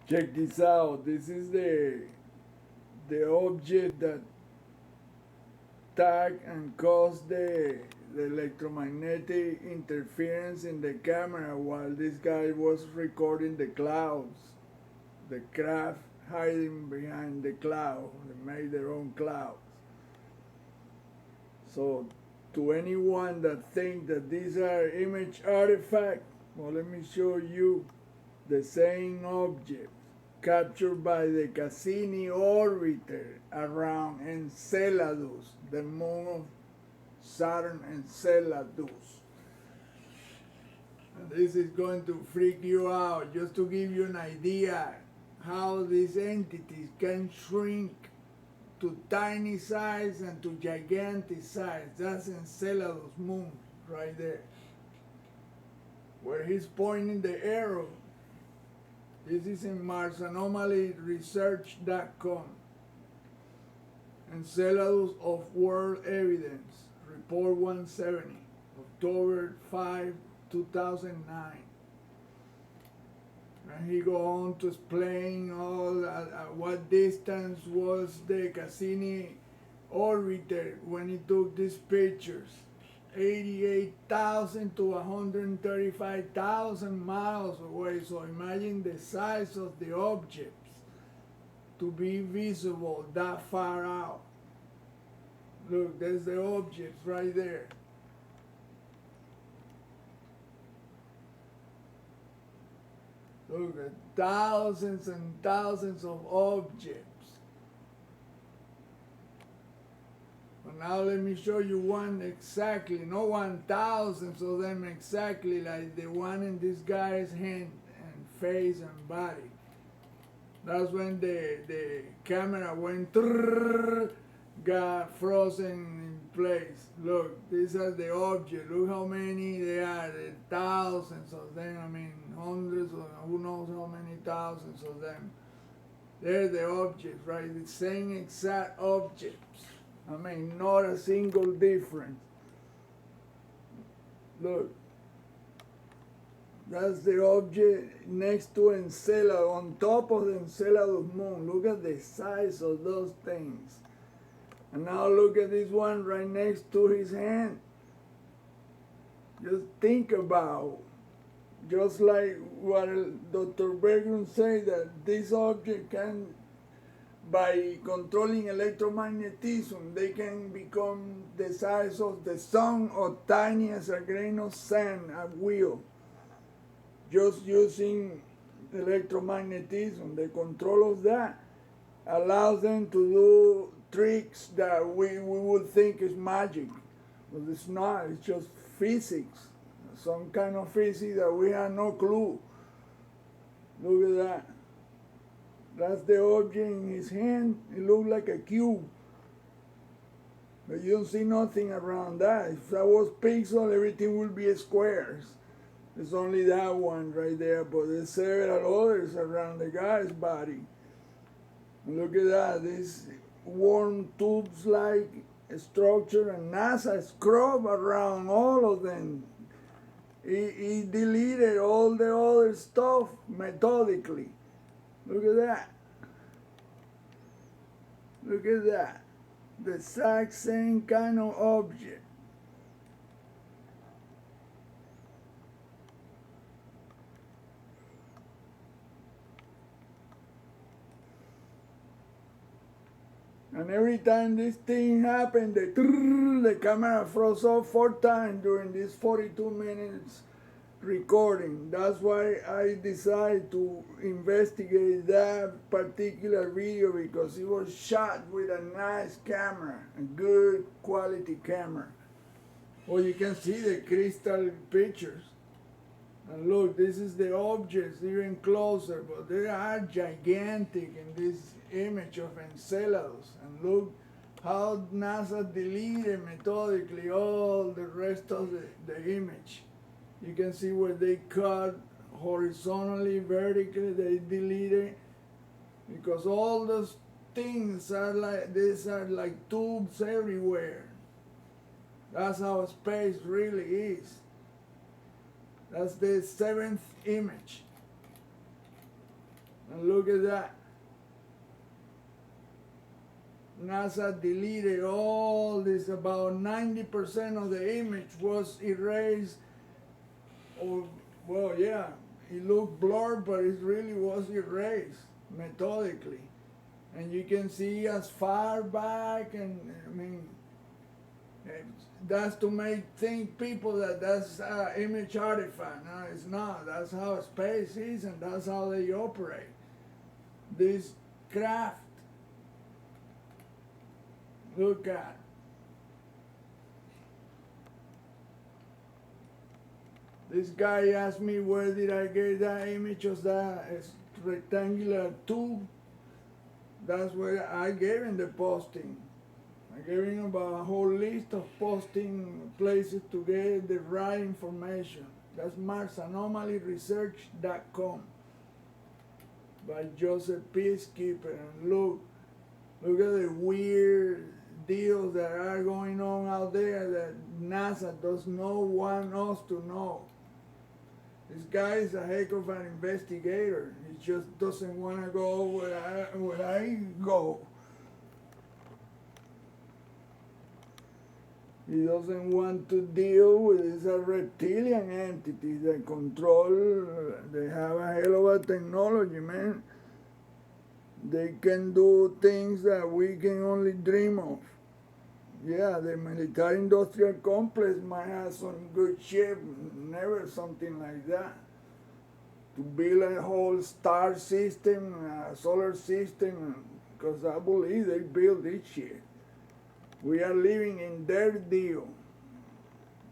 Check this out. This is the object that tag and caused the electromagnetic interference in the camera while this guy was recording the clouds. The craft hiding behind the cloud. They made their own clouds. So to anyone that think that these are image artifacts, well, let me show you the same object captured by the Cassini orbiter around Enceladus, the moon of Saturn, Enceladus. And this is going to freak you out, just to give you an idea how these entities can shrink to tiny size and to gigantic size. That's Enceladus moon right there, where he's pointing the arrow. This is in MarsAnomalyResearch.com. Enceladus of World Evidence, Report 170, October 5, 2009. And he go on to explain all at what distance was the Cassini orbiter when he took these pictures. 88,000 to 135,000 miles away. So imagine the size of the objects to be visible that far out. Look, there's the objects right there. Look at thousands and thousands of objects. But now let me show you one exactly, not 1,000 of them exactly like the one in this guy's hand and face and body. That's when the camera went got frozen in place. Look, these are the objects. Look how many they are. There are thousands of them. I mean, hundreds of, who knows how many thousands of them. They're the objects, right? The same exact objects. I mean, not a single difference. Look. That's the object next to Enceladus, on top of the Enceladus moon. Look at the size of those things. And now look at this one right next to his hand. Just think about, just like what Dr. Berglund said, that this object can, by controlling electromagnetism, they can become the size of the sun or tiny as a grain of sand at will. Just using electromagnetism, the control of that allows them to do tricks that we would think is magic. But it's not, it's just physics. Some kind of physics that we have no clue. Look at that. That's the object in his hand. It looks like a cube. But you don't see nothing around that. If that was pixel, everything would be squares. There's only that one right there, but there's several others around the guy's body. And look at that, this worm tubes-like structure, and NASA scrubbed around all of them. He deleted all the other stuff methodically. Look at that. Look at that. The exact same kind of object. And every time this thing happened, the camera froze off 4 times during this 42 minutes recording. That's why I decided to investigate that particular video, because it was shot with a nice camera, a good quality camera. Well, you can see the crystal pictures. And look, this is the objects even closer, but they are gigantic in this image of Enceladus. And look how NASA deleted methodically all the rest of the image. You can see where they cut horizontally, vertically, they deleted, because all those things are like, these are like tubes everywhere. That's how space really is. That's the 7th image. And look at that. NASA deleted all this. About 90% of the image was erased. Or, well, yeah, it looked blurred, but it really was erased methodically. And you can see as far back, and I mean, that's to think people that that's an image artifact. No, it's not. That's how space is, and that's how they operate. This craft, look at. This guy asked me where did I get that image of that rectangular tube. That's where I gave him the posting. I gave him about a whole list of posting places to get the right information. That's MarsAnomalyResearch.com by Joseph Peacekeeper. And look at the weird deals that are going on out there that NASA does not want us to know. This guy is a heck of an investigator. He just doesn't want to go where I go. He doesn't want to deal with these reptilian entities that control. They have a hell of a technology, man. They can do things that we can only dream of. Yeah, the military-industrial complex might have some good shit, never something like that. To build a whole star system, a solar system, because I believe they build this shit. We are living in their deal.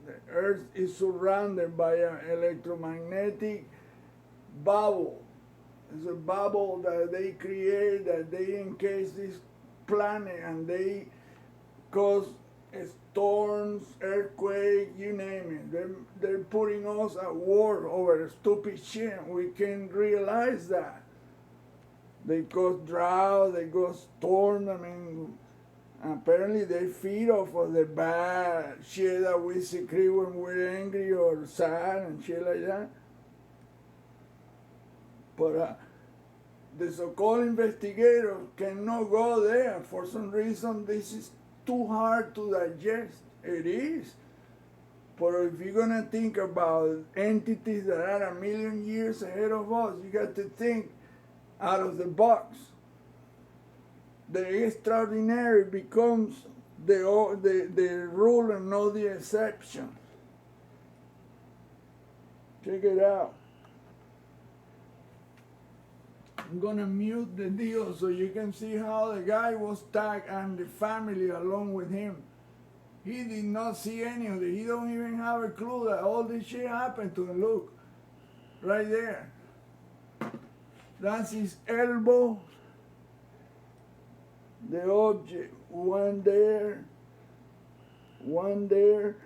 The Earth is surrounded by an electromagnetic bubble. It's a bubble that they create, that they encase this planet, and they cause storms, earthquakes, you name it. They're putting us at war over stupid shit. We can't realize that. They cause drought, they cause storms. I mean, apparently they feed off of the bad shit that we secrete when we're angry or sad and shit like that. But the so-called investigators cannot go there. For some reason, this is too hard to digest. It is. But if you're going to think about entities that are 1,000,000 years ahead of us, you got to think out of the box. The extraordinary becomes the rule and not the exception. Check it out. I'm gonna mute the deal so you can see how the guy was tagged and the family along with him. He did not see any of it. He don't even have a clue that all this shit happened to him. Look, right there. That's his elbow. The object, one there, one there,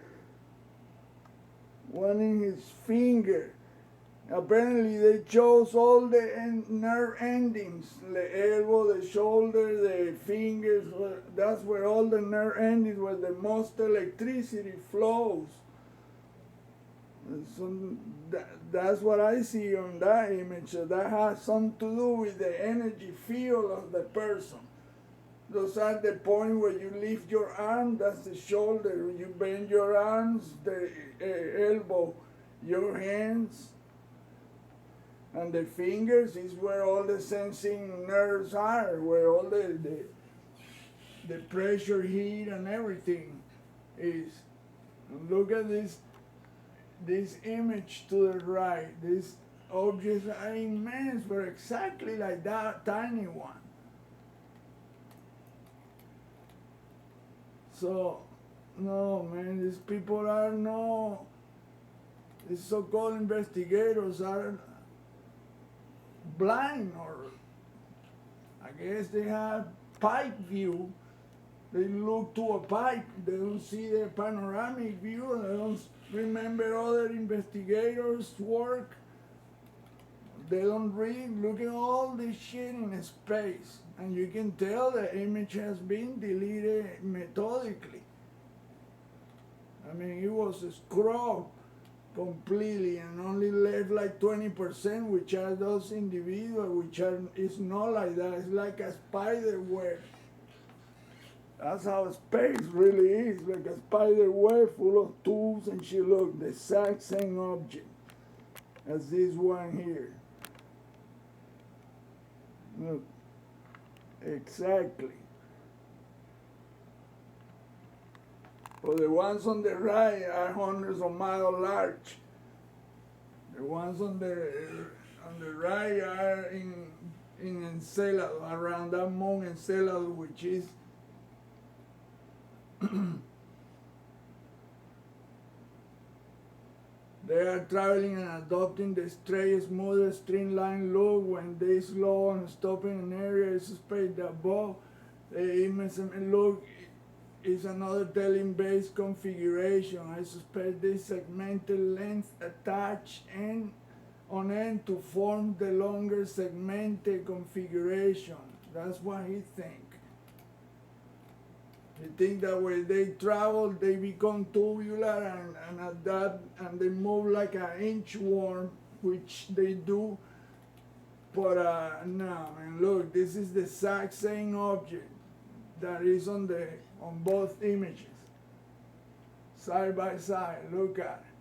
one in his finger. Apparently they chose all the nerve endings, the elbow, the shoulder, the fingers. That's where all the nerve endings, where the most electricity flows. So that's what I see on that image. So that has something to do with the energy field of the person. Those are the point where you lift your arm, that's the shoulder. You bend your arms, the elbow, your hands, and the fingers is where all the sensing nerves are, where all the pressure, heat, and everything is. And look at this image to the right. These objects are immense, but exactly like that tiny one. So, no, man, these people are no, these so-called investigators are blind, or I guess they have pipe view. They look to a pipe, they don't see the panoramic view, they don't remember other investigators' work. They don't read, look at all this shit in space. And you can tell the image has been deleted methodically. I mean, it was scrubbed completely, and only left like 20%, which are those individuals, which are, it's not like that, it's like a spider web. That's how space really is, like a spider web full of tubes and shit. Look, the exact same object as this one here. Look, exactly. But the ones on the right are hundreds of miles large. The ones on the right are in Enceladus, around that moon Enceladus, which is they are traveling and adopting the straight, smooth, streamlined look. When they slow and stop in an area, I suspect that above the image look is another telling-based configuration. I suspect this segmented lens attached on end to form the longer segmented configuration. That's what he thinks. He thinks that when they travel, they become tubular and adapt, and they move like an inchworm, which they do. But no, man, look, this is the exact same object that is on both images, side by side. Look at it.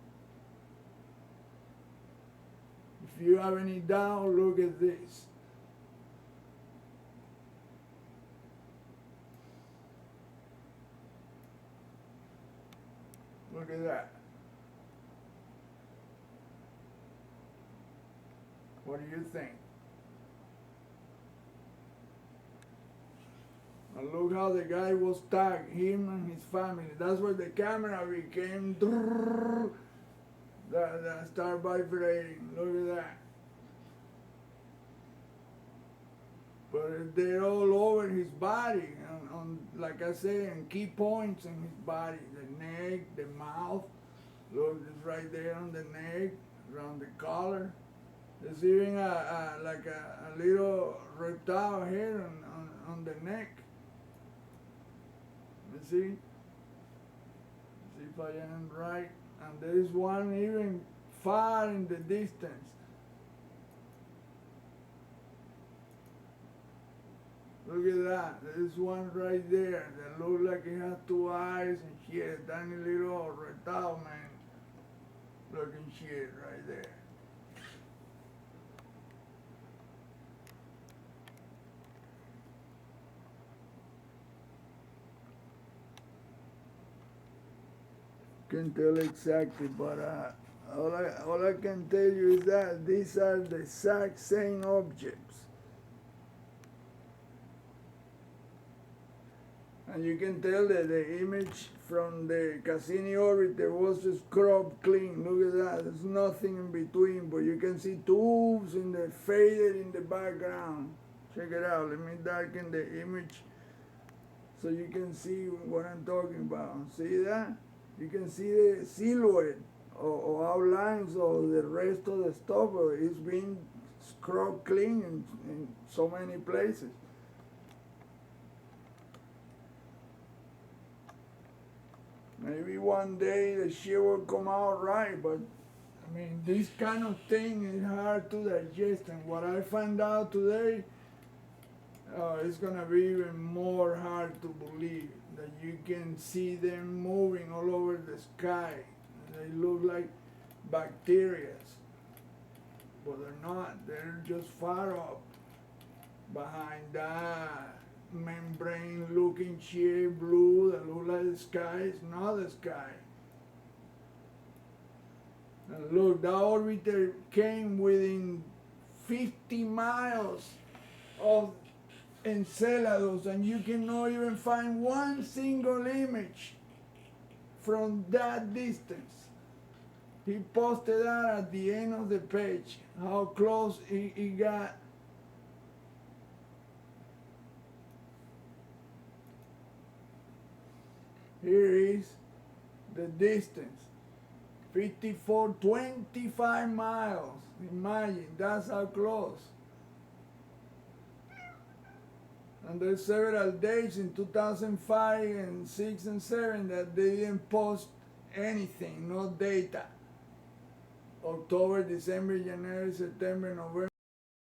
If you have any doubt, look at this. Look at that. What do you think? And look how the guy was tagged, him and his family. That's where the camera became that start vibrating. Look at that. But they're all over his body, on like I say, in key points in his body, the neck, the mouth. Look, it's right there on the neck, around the collar. There's even like a little reptile here on the neck. Let's see if I am right. And there's one even far in the distance. Look at that. There's one right there that looks like it has two eyes and shit. Tiny little reptile man looking shit right there. Can tell exactly, but all I can tell you is that these are the exact same objects. And you can tell that the image from the Cassini orbiter was scrubbed clean. Look at that, there's nothing in between, but you can see tubes in the faded in the background. Check it out, let me darken the image so you can see what I'm talking about. See that? You can see the silhouette or outlines of the rest of the stuff. It's been scrubbed clean in so many places. Maybe one day the shit will come out right, but I mean, this kind of thing is hard to digest, and what I found out today, it's gonna be even more hard to believe that you can see them moving all over the sky. They look like bacteria, but they're not. They're just far up behind that membrane-looking shit, blue that look like the sky. It's not the sky. And look, the orbiter came within 50 miles of Enceladus, and you cannot even find one single image from that distance. He posted that at the end of the page, how close he got. Here is the distance, 25 miles. Imagine, that's how close. And there's several days in 2005 and 6 and 7 that they didn't post anything, no data. October, December, January, September, November.